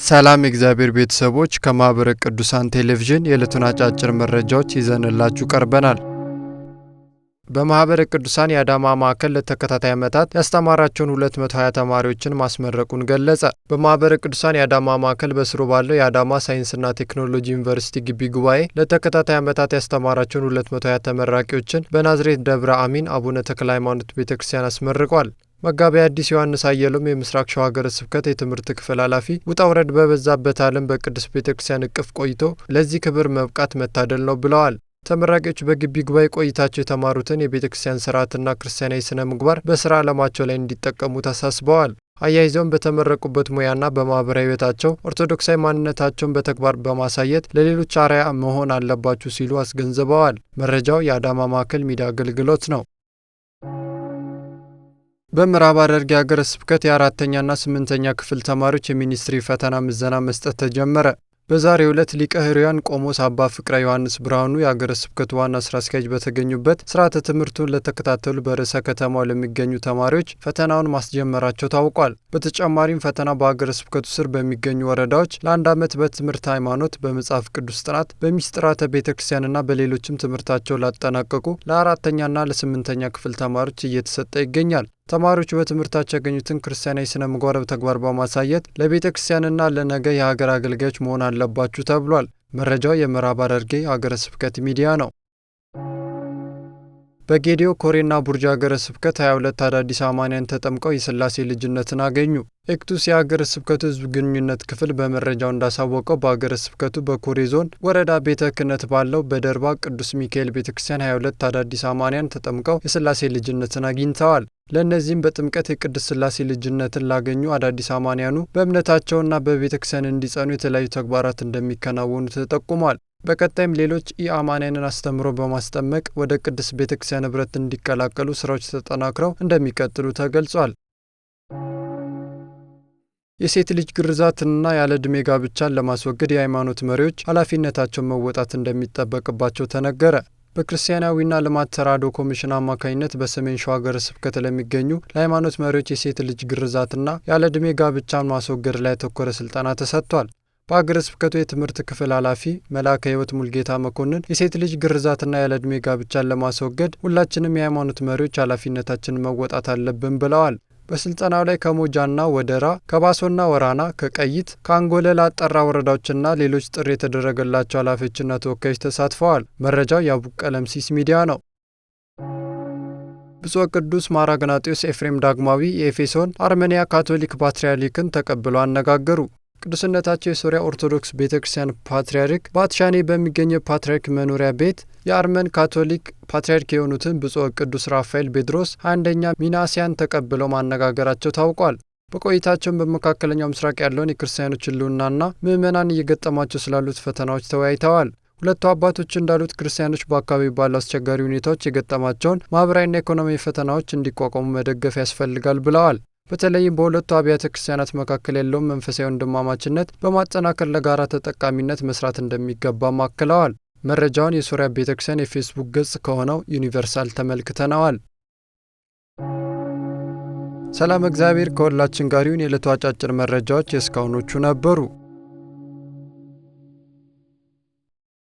ሰላም እግዚአብሔር ቤተሰቦች ከማህበረ ቅዱሳን ቴሌቪዥን የዕለቱን አጫጭር መረጃዎች ይዘንላችሁ ቀርበናል። በማህበረ ቅዱሳን የአዳማ ማዕከል ለተከታታይ ዓመታት ያስተማራቸውን 220 ተማሪዎችን ማስመረቁን ገለጸ። በማህበረ ቅዱሳን የአዳማ ማዕከል በስሩ ባለው የአዳማ ሳይንስና ቴክኖሎጂ ዩኒቨርሲቲ ግቢ ጉባኤ ለተከታታይ ዓመታት ያስተማራቸውን 220 ተመራቂዎችን በናዝሬት ደብረ አሚን አቡነ ተክለ ሃይማኖት ቤተክርስቲያን አስመርቋል። መጋቤ ሐዲስ ዮሐንስ አየሎም የምስራቅ ሸዋ ሀገረ ስብከት የትምህርት ክፍል ኃላፊ ውጣ ውረድ በበዛበት ዓለም በቅድስት ቤተክርስቲያን እቅፍ ቆይቶ ለዚህ ክብር መብቃት መታደል ነው ብለዋል። ተመራቂዎች በግቢ ጉባኤ ቆይታቸው የተማሩትን የቤተክርስቲያን ስርዓትና ክርስቲያናዊ ስነ ምግባር በስራ ዓለማቸው ላይ እንዲጠቀሙ ተሳስበዋል። አያይዘውም በተመረቁበት ሙያና በማህበራዊ ሕይወታቸው ኦርቶዶክሳዊ ማንነታቸውን በተግባር በማሳየት ለሌሎች አርአያ መሆን አለባችሁ ሲሉ አስገንዝበዋል። መረጃው የአዳማ ማዕከል ሚዲያ አገልግሎት ነው። በምዕራብ ሐረርጌ ሀገረ ስብከት የ4ኛና 8ኛ ክፍል ተማሪዎች የሚኒስትሪ ፈተና ምዘና መስጠት ተጀመረ። በዛሬው ዕለት ሊቀ ሕሩያን ቆሞስ አባ ፍቅረ ዮሐንስ ብርሃኑ የሀገረ ስብከቱ ዋና ስራ አስኪያጅ በተገኙበት ስርዓተ ትምህርቱን ለተከታተሉ በርዕሰ ከተማው ለሚገኙ ተማሪዎች ፈተናውን ማስጀመራቸው ታውቋል። በተጨማሪም ፈተናው በሀገረ ስብከቱ ስር በሚገኙ ወረዳዎች ለ1 ዓመት በትምህርት ሃይማኖት፣ በመጽሐፍ ቅዱስ ጥናት፣ በሚስጥራተ ቤተክርስቲያንና በሌሎችም ትምህርታቸው ላጠናቀቁ ለ4ኛና ለ8ኛ ክፍል ተማሪዎች እየተሰጠ ይገኛል። ተማሪዎች በትምህርታቸው ያገኙትን ክርስቲያናዊ ስነ ምግባር በተግባር በማሳየት ለቤተ ክርስቲያንና ለነገ የሀገር አገልጋዮች መሆን አለባችሁ ተብሏል። መረጃው የምዕራብ ሐረርጌ ሀገረ ስብከት ሚዲያ ነው። በጌዲዮ ኮሬና ቡርጅ ሀገረ ስብከት 22 አዳዲስ አማንያን ተጠምቀው የሥላሴ ልጅነትን አገኙ። ኤክቱስ የሀገረ ስብከቱ ሕዝብ ግንኙነት ክፍል በመረጃው እንዳሳወቀው በሀገረ ስብከቱ በኮሬ ዞን ወረዳ ቤተ ክህነት ባለው በደርባ ቅዱስ ሚካኤል ቤተክርስቲያን 22 አዳዲስ አማንያን ተጠምቀው የሥላሴ ልጅነትን አግኝተዋል። ለእነዚህም በጥምቀት የቅድስት ሥላሴ ልጅነትን ላገኙ አዳዲስ አማንያኑ በእምነታቸውና በቤተክርስቲያን እንዲጸኑ የተለያዩ ተግባራት እንደሚከናወኑ ተጠቁሟል። በቀጣይም ሌሎች ኢአማንያንን አስተምሮ በማስጠመቅ ወደ ቅድስት ቤተክርስቲያን ኅብረት እንዲቀላቀሉ ስራዎች ተጠናክረው እንደሚቀጥሉ ተገልጿል። የሴት ልጅ ግርዛትንና ያለ ዕድሜ ጋብቻን ለማስወገድ የሃይማኖት መሪዎች ኃላፊነታቸውን መወጣት እንደሚጠበቅባቸው ተነገረ። በክርስቲያናዊና ልማት ተራድኦ ኮሚሽን አማካኝነት በሰሜን ሸዋ ሀገረ ስብከት ለሚገኙ ለሃይማኖት መሪዎች የሴት ልጅ ግርዛትና ያለ ዕድሜ ጋብቻን ማስወገድ ላይ ያተኮረ ስልጠና ተሰጥቷል። በሀገረ ስብከቱ የትምህርት ክፍል ኃላፊ መልአከ ሕይወት ሙልጌታ መኮንን የሴት ልጅ ግርዛትና ያለ ዕድሜ ጋብቻን ለማስወገድ ሁላችንም የሃይማኖት መሪዎች ኃላፊነታችንን መወጣት አለብን ብለዋል። በስልጠናው ላይ ከሞጃና ወደራ፣ ከባሶና ወራና፣ ከቀይት፣ ከአንጎለላ አጠራ ወረዳዎችና ሌሎች ጥሪ የተደረገላቸው ኃላፊዎችና ተወካዮች ተሳትፈዋል። መረጃው የአቡነ ቀለምሲስ ሚዲያ ነው። ብፁዕ ቅዱስ ማር አግናጢዮስ ኤፍሬም ዳግማዊ የኤፌሶን አርሜንያ ካቶሊክ ፓትርያርክን ተቀብለው አነጋገሩ። ቅዱስነታቸው የሶሪያ ኦርቶዶክስ ቤተ ክርስቲያን ፓትርያርክ በአትሻኔ በሚገኘው ፓትርያርክ መኖሪያ ቤት የአርመን ካቶሊክ ፓትርያርክ የሆኑትን ብፁዕ ቅዱስ ራፋኤል ቤድሮስ 21ኛ ሚናስያን ተቀብለው ማነጋገራቸው ታውቋል። በቆይታቸውም በመካከለኛው ምስራቅ ያለውን የክርስቲያኖች ሕልውናና ምዕመናን እየገጠማቸው ስላሉት ፈተናዎች ተወያይተዋል። ሁለቱ አባቶች እንዳሉት ክርስቲያኖች በአካባቢ ባሉ አስቸጋሪ ሁኔታዎች የገጠማቸውን ማህበራዊና ኢኮኖሚያዊ ፈተናዎች እንዲቋቋሙ መደገፍ ያስፈልጋል ብለዋል። በተለይም በሁለቱ አብያተ ክርስቲያናት መካከል ያለውን መንፈሳዊ ወንድማማችነት በማጠናከር ለጋራ ተጠቃሚነት መስራት እንደሚገባም አክለዋል። መረጃውን የሶሪያ ቤተክርስቲያን የፌስቡክ ገጽ ከሆነው ዩኒቨርሳል ተመልክተነዋል። ሰላም እግዚአብሔር ከሁላችን ጋር ይሁን። የዕለቱ አጫጭር መረጃዎች የእስካሁኖቹ ነበሩ።